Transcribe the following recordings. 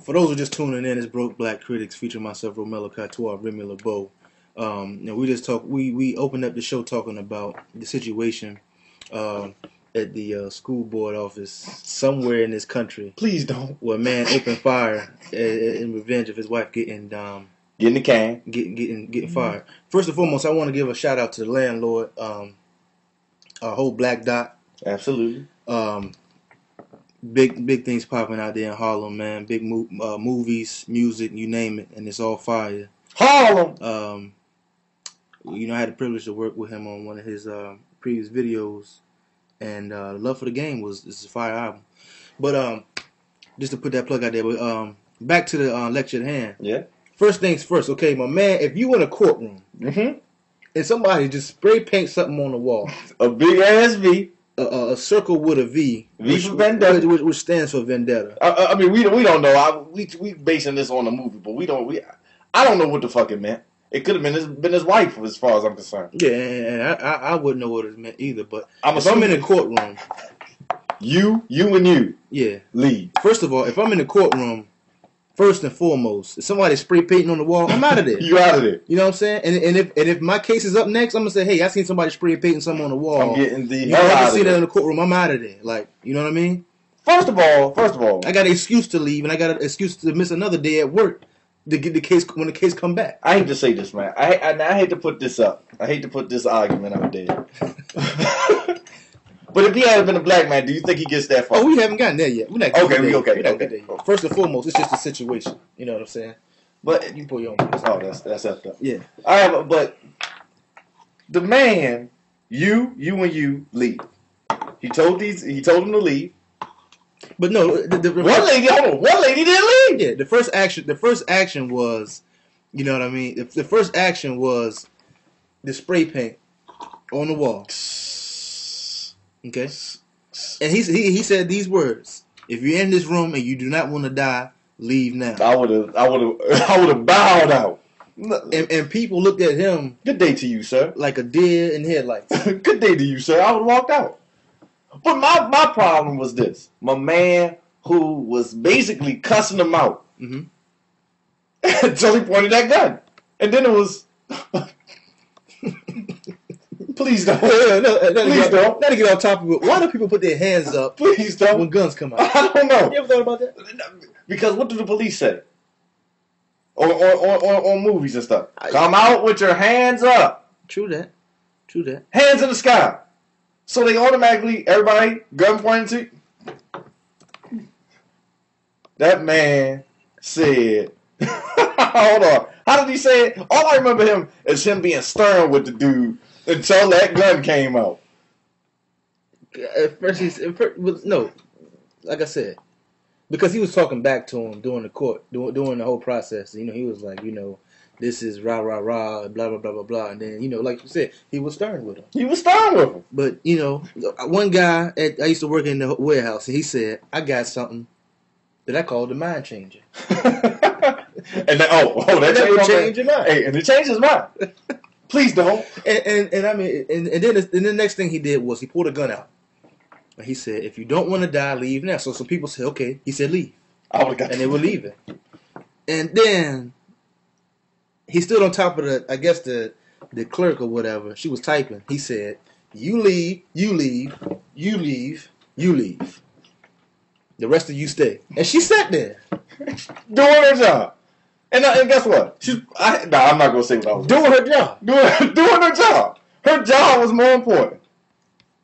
For those who are just tuning in, it's Broke Black Critics featuring myself, Romello, Catoire, Remy, Lebeau. We just talk. We opened up the show talking about the situation at the school board office somewhere in this country. Please don't. Where a man opened fire in revenge of his wife getting Getting the can, getting fired. First and foremost, I want to give a shout out to the landlord, our whole Black Dot. Absolutely. Big things popping out there in Harlem, man. Big movies, music, you name it, and it's all fire. Harlem. I had the privilege to work with him on one of his previous videos, and Love for the Game is a fire album. But just to put that plug out there, but back to the lecture at hand. Yeah. First things first, okay, my man. If you in a courtroom and somebody just spray paint something on the wall, a big ass V. A circle with a V, for vendetta, which stands for vendetta. I mean, we don't know. We basing this on the movie, but I don't know what the fuck it meant. It could have been his wife, as far as I'm concerned. Yeah, and I wouldn't know what it meant either. But if I'm in a courtroom, you and you, yeah, leave. First of all, if I'm in the courtroom, first and foremost, if somebody spray painting on the wall, I'm out of there. You out of there. You know what I'm saying? And if my case is up next, I'm gonna say, hey, I seen somebody spray painting something on the wall. I'm getting the hell out of there. I see that in the courtroom. I'm out of there. Like, you know what I mean? First of all, I got an excuse to leave, and I got an excuse to miss another day at work to get the case when the case come back. I hate to say this, man. I hate to put this up. I hate to put this argument out there. But if he had been a black man, do you think he gets that far? Oh, we haven't gotten there yet. We're not okay. First and foremost, it's just a situation. You know what I'm saying? But you pull your own. Oh, that's effed up. Yeah. All right, but the man, you and you leave. He told him to leave. But no, one lady didn't leave. Yeah, the first action was, you know what I mean? The first action was the spray paint on the wall. Okay, and he said these words: "If you're in this room and you do not want to die, leave now." I would have bowed out. And people looked at him. Good day to you, sir. Like a deer in headlights. Good day to you, sir. I would have walked out. But my problem was this: my man who was basically cussing him out until he pointed that gun, and then it was. Please don't. Please don't. Not to get on top of it. Why do people put their hands up? Please don't. When guns come out. I don't know. You ever thought about that? Because what do the police say? On movies and stuff. Come out with your hands up. True that. Hands in the sky. So they automatically, everybody, gun pointing to. That man said, hold on. How did he say it? All I remember him is him being stern with the dude until that gun came out. At first, no, like I said, because he was talking back to him during the court, during the whole process. You know, he was like, you know, this is rah rah rah, blah blah blah blah blah, and then like you said, he was stern with him. But one guy I used to work in the warehouse, and he said, I got something that I call the mind changer. And then, that will change your mind. Hey, and it changed his mind. Please don't. And I mean, and then the next thing he did was he pulled a gun out. And he said, if you don't want to die, leave now. So some people said, okay. He said, leave. And they were leaving. And then he stood on top of the clerk or whatever. She was typing. He said, you leave, you leave, you leave, you leave. The rest of you stay. And she sat there. Doing her job. And guess what? I'm not going to say what I was doing her job. Doing her job. Her job was more important.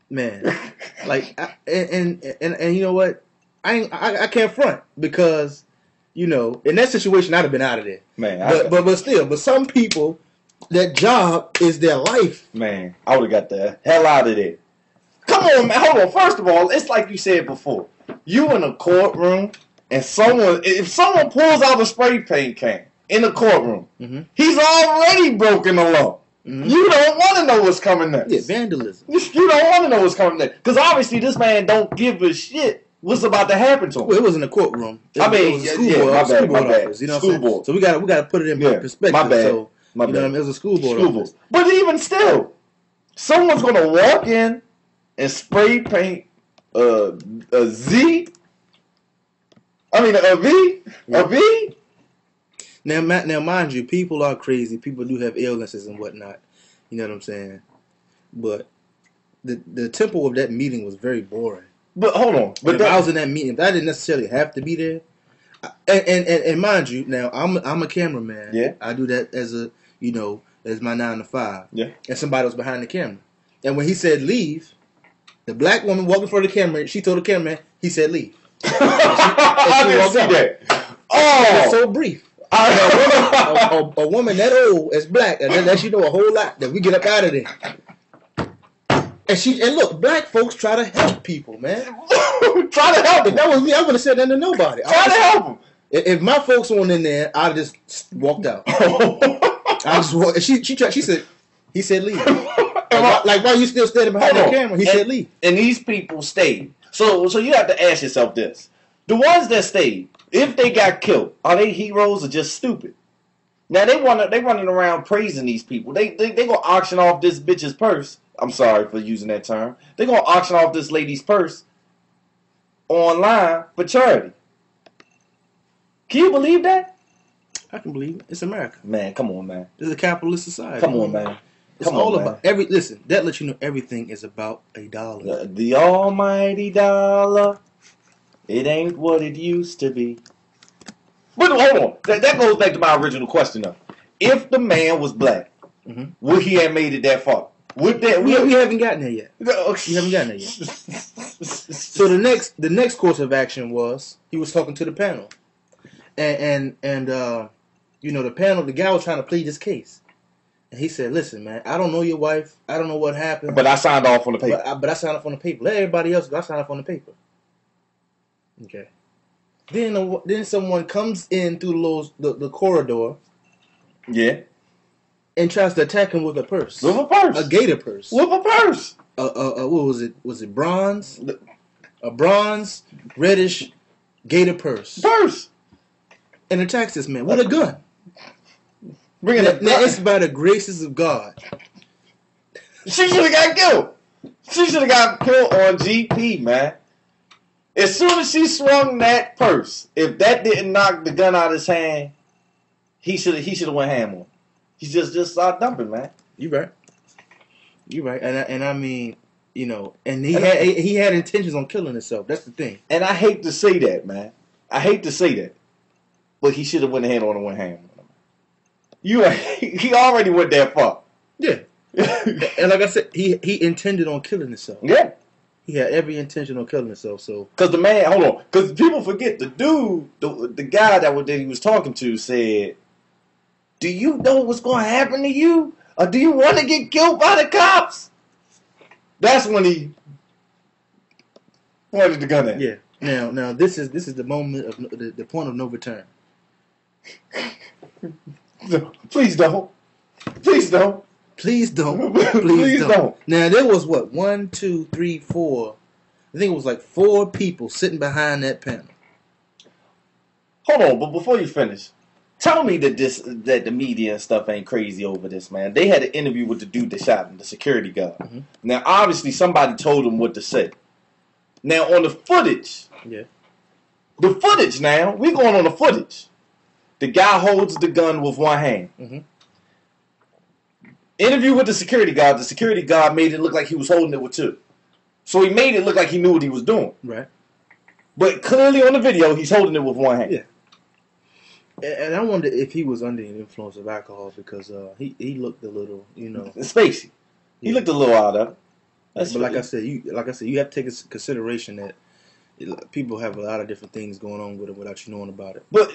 Man. And you know what? I can't front because, in that situation, I'd have been out of there. Man. But some people, that job is their life. Man, I would have got the hell out of there. Come on, man. Hold on. First of all, it's like you said before. You in a courtroom, and if someone pulls out a spray paint can in the courtroom, he's already broken the law. You don't want to know what's coming next. Yeah, vandalism. You don't want to know what's coming next. Because obviously this man don't give a shit what's about to happen to him. Well, it was in a courtroom. It was a school board office. You know what I'm saying? So we got to put it in perspective. My bad. So, my bad. It was a school board office. But even still, someone's going to walk in and spray paint a Z I mean, a V? A V? Now, mind you, people are crazy. People do have illnesses and whatnot. You know what I'm saying? But the tempo of that meeting was very boring. But hold on. But if I was in that meeting, if I didn't necessarily have to be there, and mind you, now I'm a cameraman. Yeah. I do that as a as my 9 to 5. Yeah. And somebody was behind the camera, and when he said leave, the black woman walking for the camera, she told the cameraman, he said leave. I didn't see that. Oh, it was so brief. A woman that old as black, and that lets you know a whole lot that we get up out of there. And look, black folks try to help people, man. Try to help them. If that was me, I wouldn't have said nothing to nobody. Try to help them. If my folks weren't in there, I'd just walked out. I just walked. She said, he said leave. Like why you still standing behind the camera? He said leave. And these people stayed. So you have to ask yourself this: the ones that stayed, if they got killed, are they heroes or just stupid? Now they running around praising these people. They gonna auction off this bitch's purse. I'm sorry for using that term. They gonna auction off this lady's purse online for charity. Can you believe that? I can believe it. It's America. Man, come on, man. This is a capitalist society. Come on, man. It's all about listen, that lets you know everything is about a dollar. The almighty dollar. It ain't what it used to be. But hold on. That goes back to my original question though. If the man was black, would he have made it that far? We haven't gotten there yet. We haven't gotten there yet. So the next course of action was he was talking to the panel. And the panel, the guy was trying to plead his case. And he said, listen, man, I don't know your wife. I don't know what happened. But I signed off on the paper. But I signed off on the paper. Let everybody else go. I signed off on the paper. Okay. Then someone comes in through the corridor. Yeah. And tries to attack him with a purse. With a purse. A gator purse. With a purse. What was it? Was it bronze? A bronze, reddish gator purse. And attacks this man with a gun. Now it's by the graces of God. She should have got killed. She should have got killed on GP, man. As soon as she swung that purse, if that didn't knock the gun out of his hand, he should have went ham on. He just started dumping, man. You right. And I mean, and he had intentions on killing himself. That's the thing. And I hate to say that, man. I hate to say that. But he should have went ahead on and went ham on him. He already went that far. Yeah. And like I said, he intended on killing himself. Yeah. He had every intention on killing himself. So because the man, hold on, because people forget the dude, the guy that he was talking to said, "Do you know what's going to happen to you, or do you want to get killed by the cops?" That's when he pointed the gun at. Yeah. Now this is the moment of the point of no return. Please don't. Please don't. Please don't. Please don't. Now there was 1, 2, 3, 4. I think it was like 4 people sitting behind that panel. Hold on, but before you finish, tell me that the media and stuff ain't crazy over this, man. They had an interview with the dude that shot him, the security guard. Mm-hmm. Now obviously somebody told him what to say. Now on the footage, the footage. Now we going on the footage. The guy holds the gun with one hand. Mm-hmm. Interview with the security guard. The security guard made it look like he was holding it with 2. So he made it look like he knew what he was doing. Right. But clearly on the video, he's holding it with one hand. Yeah. And I wonder if he was under the influence of alcohol because he looked a little, spacey. He looked a little out of it. But like I said, you have to take into consideration that people have a lot of different things going on with it without you knowing about it. But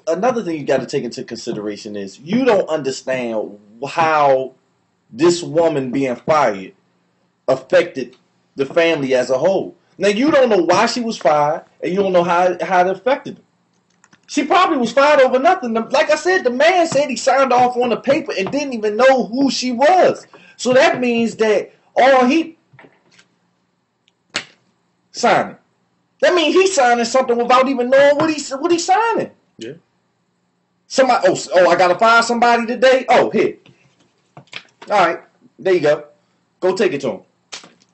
another thing you got to take into consideration is you don't understand how this woman being fired affected the family as a whole. Now, you don't know why she was fired, and you don't know how it affected them. She probably was fired over nothing. Like I said, the man said he signed off on the paper and didn't even know who she was. So that means that all he signing. That means he's signing something without even knowing what he's signing. Yeah. Somebody. I gotta fire somebody today. Oh, here. All right, there you go. Go take it to him.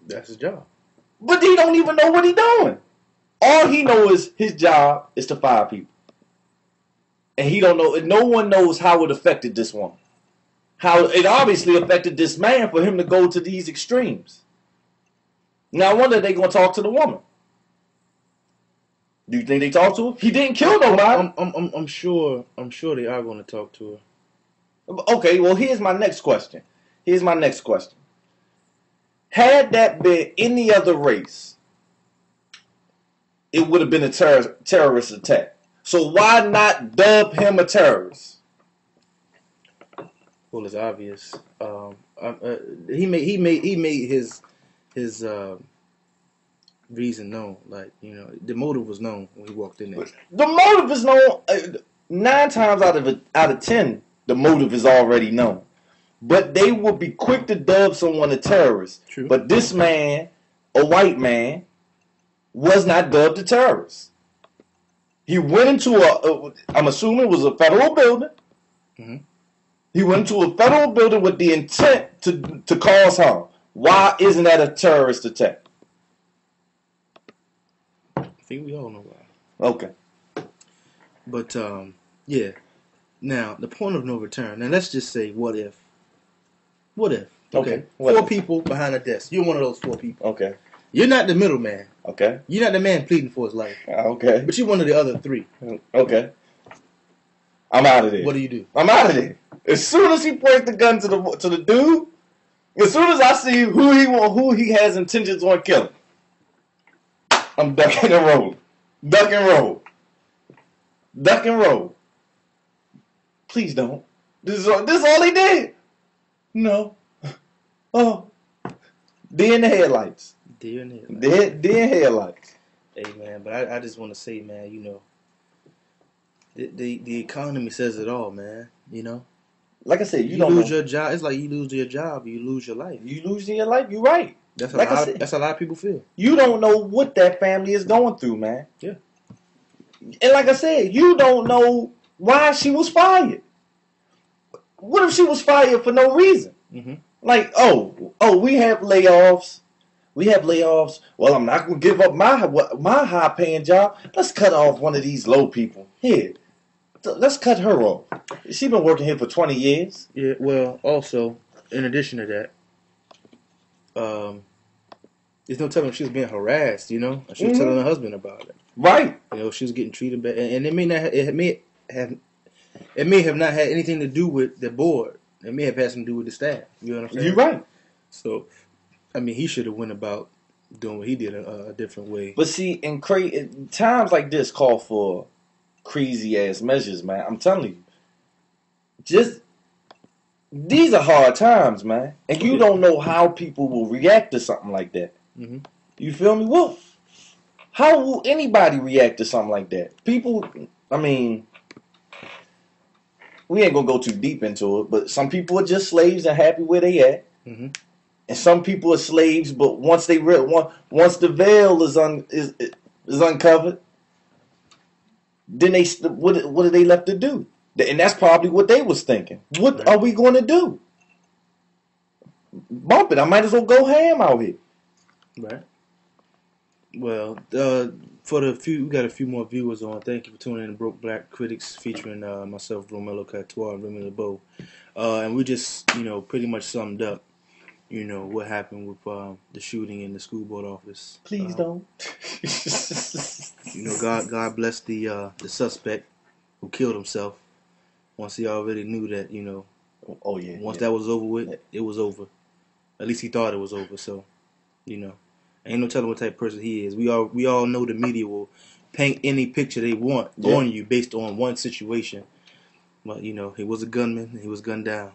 That's his job. But he don't even know what he's doing. All he knows is his job is to fire people. And he don't know, and no one knows how it affected this woman. How it obviously affected this man for him to go to these extremes. Now I wonder if they're going to talk to the woman. Do you think they talk to her? He didn't kill nobody. I'm sure they are going to talk to her. Okay, well, here's my next question. Had that been any other race, it would have been a terrorist attack. So why not dub him a terrorist? Well, it's obvious. He made his reason known. Like, you know, the motive was known when he walked in there. The motive is known. 9 times out of 10, the motive is already known. But they would be quick to dub someone a terrorist. True. But this man, a white man, was not dubbed a terrorist. He went into I'm assuming it was a federal building. Mm-hmm. He went into a federal building with the intent to cause harm. Why isn't that a terrorist attack? I think we all know why. Okay. But, yeah. Now, the point of no return. Now, let's just say, what if? Okay. Four people behind a desk. You're one of those 4 people. Okay. You're not the middleman. Okay. You're not the man pleading for his life. Okay. But you're one of the other 3. Okay. I'm out of there. What do you do? I'm out of there. As soon as he points the gun to the dude, as soon as I see who he has intentions on killing, I'm ducking and rolling. Duck and roll. Duck and roll. Please don't. This is all he did. No. Oh. Deer in the headlights. Deer in the headlights. Deer in headlights. Hey, man, but I just want to say, man, you know, the economy says it all, man. You know? Like I said, you don't lose know. your job. It's like you lose your job, you lose your life. You losing your life, you're right. That's like that's a lot of people feel. You don't know what that family is going through, man. Yeah. And like I said, you don't know why she was fired. What if she was fired for no reason? Mm-hmm. Like, we have layoffs. Well, I'm not going to give up my high-paying job. Let's cut off one of these low people. Here, let's cut her off. She's been working here for 20 years. Yeah, well, also, in addition to that, there's no telling if she was being harassed, you know? She was telling her husband about it. Right. You know, she was getting treated bad. And it may have not had anything to do with the board. It may have had something to do with the staff. You know what I'm saying? You're right. So, I mean, he should have went about doing what he did a different way. But see, in times like this call for crazy-ass measures, man. I'm telling you. These are hard times, man. And you don't know how people will react to something like that. Mm-hmm. You feel me? Well, how will anybody react to something like that? People, I mean, we ain't going to go too deep into it, but some people are just slaves and happy where they at. Mm-hmm. And some people are slaves, but once the veil is uncovered, then what are they left to do? And that's probably what they was thinking. What are we going to do? Bump it. I might as well go ham out here. Right. Well, we got a few more viewers on. Thank you for tuning in to Broke Black Critics, featuring myself, Romello, Catoire, and Remy Lebeau. And we just, pretty much summed up, what happened with the shooting in the school board office. Please don't. God bless the suspect who killed himself. Once he already knew that, Oh yeah. Once that was over with, it was over. At least he thought it was over. So, ain't no telling what type of person he is. We all know the media will paint any picture they want on you based on one situation. But he was a gunman and he was gunned down.